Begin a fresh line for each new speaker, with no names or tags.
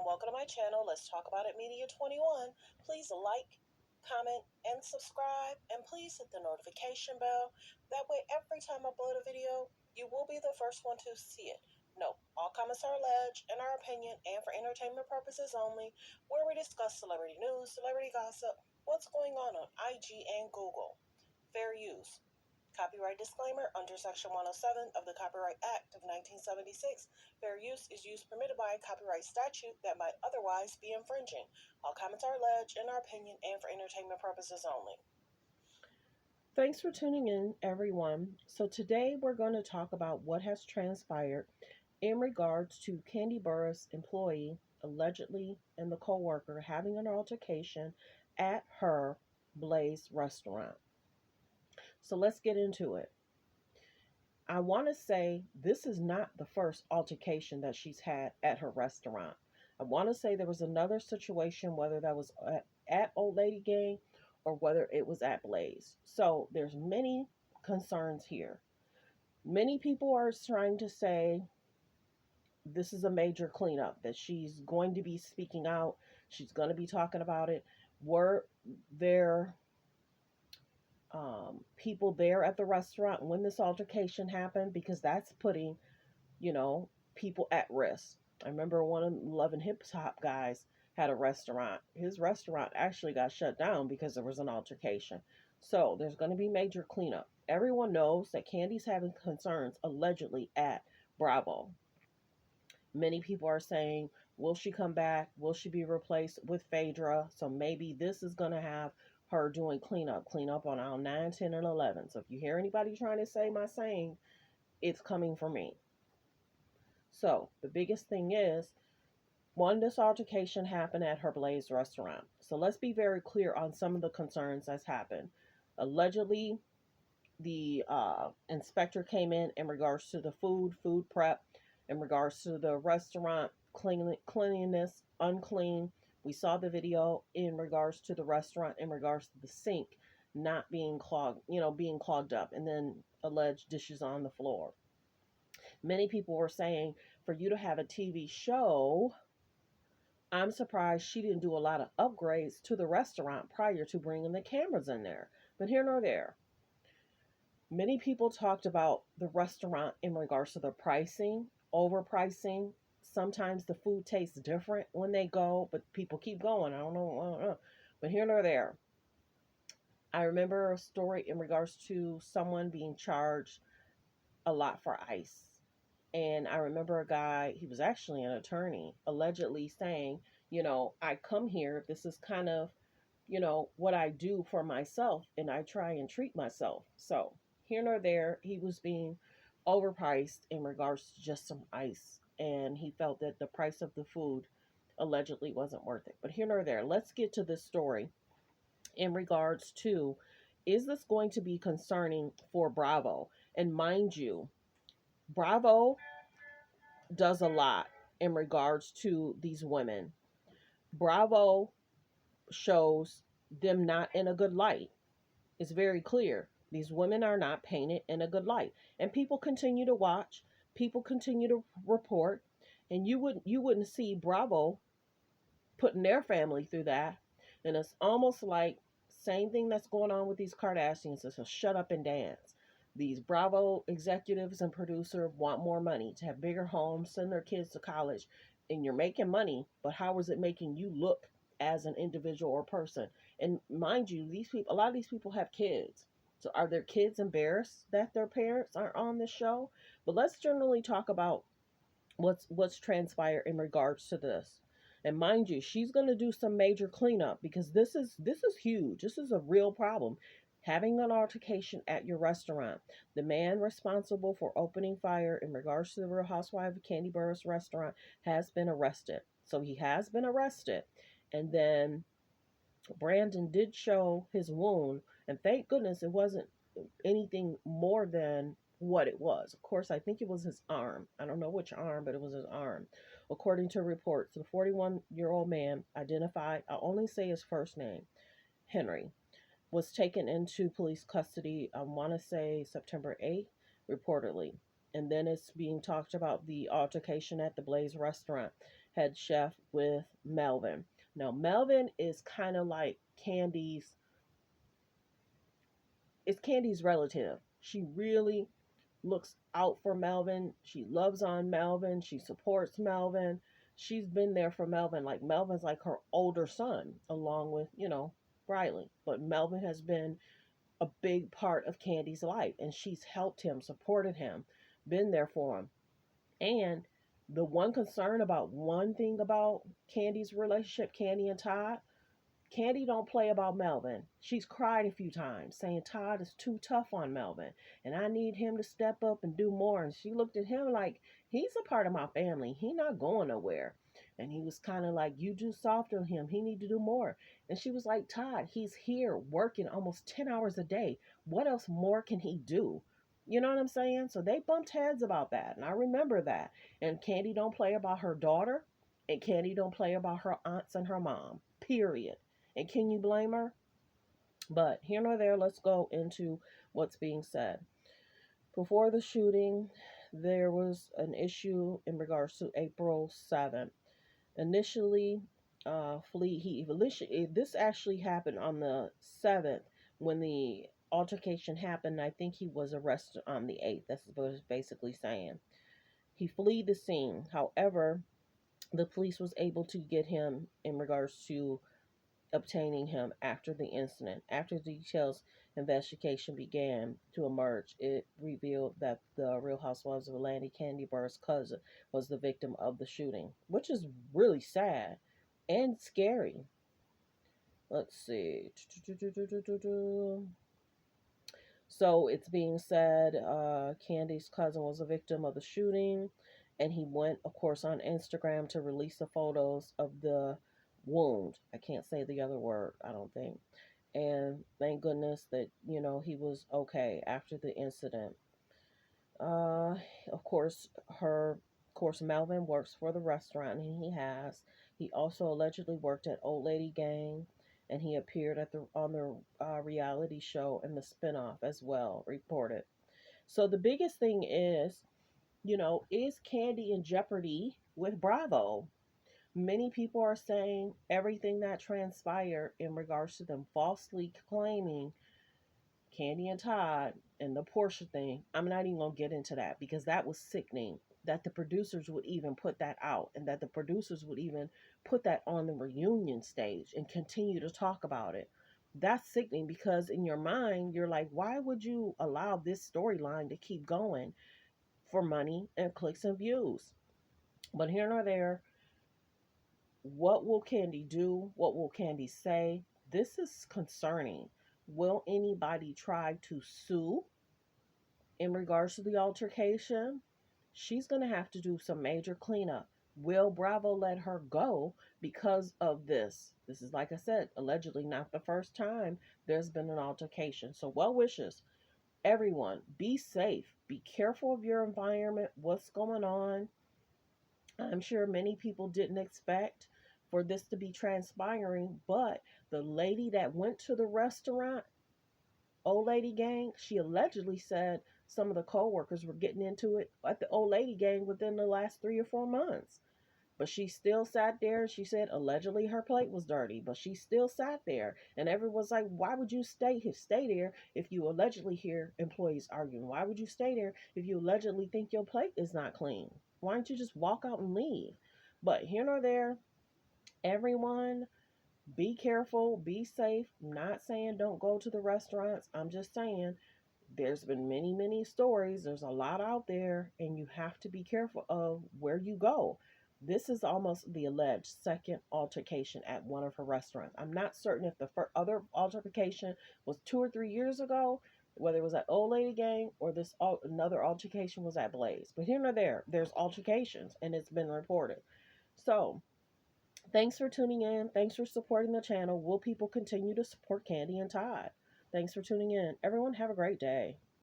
welcome to my channel. Let's talk about it Media 21. Please like, comment, and subscribe, and please hit the notification bell. That way, every time I upload a video, you will be the first one to see it. No, all comments are alleged, in our opinion, and for entertainment purposes only, where we discuss celebrity news, celebrity gossip, what's going on IG and Google. Fair use. Copyright disclaimer under Section 107 of the Copyright Act of 1976. Fair use is use permitted by a copyright statute that might otherwise be infringing. All comments are alleged in our opinion and for entertainment purposes only.
Thanks for tuning in, everyone. So today we're going to talk about what has transpired in regards to Kandi Burruss employee allegedly and the co-worker having an altercation at her Blaze restaurant. So let's get into it. I want to say this is not the first altercation that she's had at her restaurant. I want to say there was another situation, whether that was at Old Lady Gang or whether it was at Blaze. So there's many concerns here. Many people are trying to say this is a major cleanup, that she's going to be speaking out. She's going to be talking about it. Were there people there at the restaurant when this altercation happened? Because that's putting, people at risk. I remember one of Love and Hip Hop guys had a restaurant. His restaurant actually got shut down because there was an altercation. So there's going to be major cleanup. Everyone knows that Kandi's having concerns allegedly at Bravo. Many people are saying, will she come back? Will she be replaced with Phaedra? So maybe this is going to have her doing cleanup on aisle 9, 10, and 11. So if you hear anybody trying to say my saying, it's coming from me. So the biggest thing is, one, this altercation happened at her Blaze restaurant. So let's be very clear on some of the concerns that's happened. Allegedly, the inspector came in regards to the food prep, in regards to the restaurant cleanliness, unclean. We saw the video in regards to the restaurant, in regards to the sink not being clogged, being clogged up, and then alleged dishes on the floor. Many people were saying, for you to have a TV show, I'm surprised she didn't do a lot of upgrades to the restaurant prior to bringing the cameras in there. But here nor there. Many people talked about the restaurant in regards to the pricing, overpricing. Sometimes the food tastes different when they go, but people keep going. I don't know. But here nor there. I remember a story in regards to someone being charged a lot for ice. And I remember a guy, he was actually an attorney, allegedly saying, I come here, this is kind of, what I do for myself, and I try and treat myself. So here nor there, he was being overpriced in regards to just some ice. And he felt that the price of the food allegedly wasn't worth it. But here nor there, let's get to this story in regards to, is this going to be concerning for Bravo? And mind you, Bravo does a lot in regards to these women. Bravo shows them not in a good light. It's very clear. These women are not painted in a good light. And people continue to watch, people continue to report, and you wouldn't see Bravo putting their family through that. And it's almost like same thing that's going on with these Kardashians. It's a shut up and dance. These Bravo executives and producers want more money to have bigger homes, send their kids to college, and you're making money, but how is it making you look as an individual or person? And mind you, a lot of these people have kids. So are their kids embarrassed that their parents aren't on the show? But let's generally talk about what's transpired in regards to this. And mind you, she's going to do some major cleanup because this is huge. This is a real problem. Having an altercation at your restaurant. The man responsible for opening fire in regards to the Real Housewives of Kandi Burruss restaurant has been arrested. So he has been arrested. And then Brandon did show his wound. And thank goodness it wasn't anything more than what it was. Of course, I think it was his arm. I don't know which arm, but it was his arm. According to reports, the 41-year-old man, identified, I'll only say his first name, Henry, was taken into police custody, I want to say September 8th, reportedly. And then it's being talked about the altercation at the Blaze restaurant head chef with Melvin. Now, Melvin is kind of like Candy's relative. She really looks out for Melvin. She loves on Melvin. She supports Melvin. She's been there for Melvin. Like Melvin's like her older son, along with, Riley. But Melvin has been a big part of Candy's life, and she's helped him, supported him, been there for him. And the one concern about one thing about Candy's relationship, Candy and Todd, Candy don't play about Melvin. She's cried a few times saying Todd is too tough on Melvin and I need him to step up and do more. And she looked at him like, he's a part of my family. He not going nowhere. And he was kind of like, you do soft on him. He need to do more. And she was like, Todd, he's here working almost 10 hours a day. What else more can he do? You know what I'm saying? So they bumped heads about that. And I remember that. And Candy don't play about her daughter. And Candy don't play about her aunts and her mom. Period. And can you blame her? But here nor there, let's go into what's being said. Before the shooting, there was an issue in regards to April 7th. Initially, this actually happened on the 7th when the altercation happened. I think he was arrested on the 8th. That's what it's basically saying. He fled the scene. However, the police was able to get him in regards to obtaining him after the incident. After the details investigation began to emerge, it revealed that the Real Housewives of Atlanta, Kandi Burruss' cousin, was the victim of the shooting, which is really sad and scary. Let's see. So it's being said Candy's cousin was a victim of the shooting, and he went, of course, on Instagram to release the photos of the wound. I can't say the other word, I don't think. And thank goodness that, he was okay after the incident. Of course, Melvin works for the restaurant, and he has. He also allegedly worked at Old Lady Gang, and he appeared on the reality show and the spinoff as well, reported. So the biggest thing is, is Kandi in jeopardy with Bravo? Many people are saying everything that transpired in regards to them falsely claiming Kandi and Todd and the Portia thing. I'm not even going to get into that because that was sickening that the producers would even put that out and that the producers would even put that on the reunion stage and continue to talk about it. That's sickening because in your mind, you're like, why would you allow this storyline to keep going for money and clicks and views? But here nor there, what will Kandi do? What will Kandi say? This is concerning. Will anybody try to sue in regards to the altercation? She's going to have to do some major cleanup. Will Bravo let her go because of this? This is, like I said, allegedly not the first time there's been an altercation. So well wishes. Everyone, be safe. Be careful of your environment. What's going on? I'm sure many people didn't expect for this to be transpiring, but the lady that went to the restaurant, Old Lady Gang, she allegedly said some of the co-workers were getting into it at the Old Lady Gang within the last 3 or 4 months. But she still sat there. She said allegedly her plate was dirty, but she still sat there. And everyone's like, why would you stay there if you allegedly hear employees arguing? Why would you stay there if you allegedly think your plate is not clean? Why don't you just walk out and leave? But here nor there, everyone, be careful, be safe. I'm not saying don't go to the restaurants. I'm just saying there's been many, many stories. There's a lot out there, and you have to be careful of where you go. This is almost the alleged second altercation at one of her restaurants. I'm not certain if the other altercation was 2 or 3 years ago, whether it was at Old Lady Gang or this another altercation was at Blaze. But here nor there, there's altercations, and it's been reported. So thanks for tuning in. Thanks for supporting the channel. Will people continue to support Kandi and Todd? Thanks for tuning in. Everyone have a great day.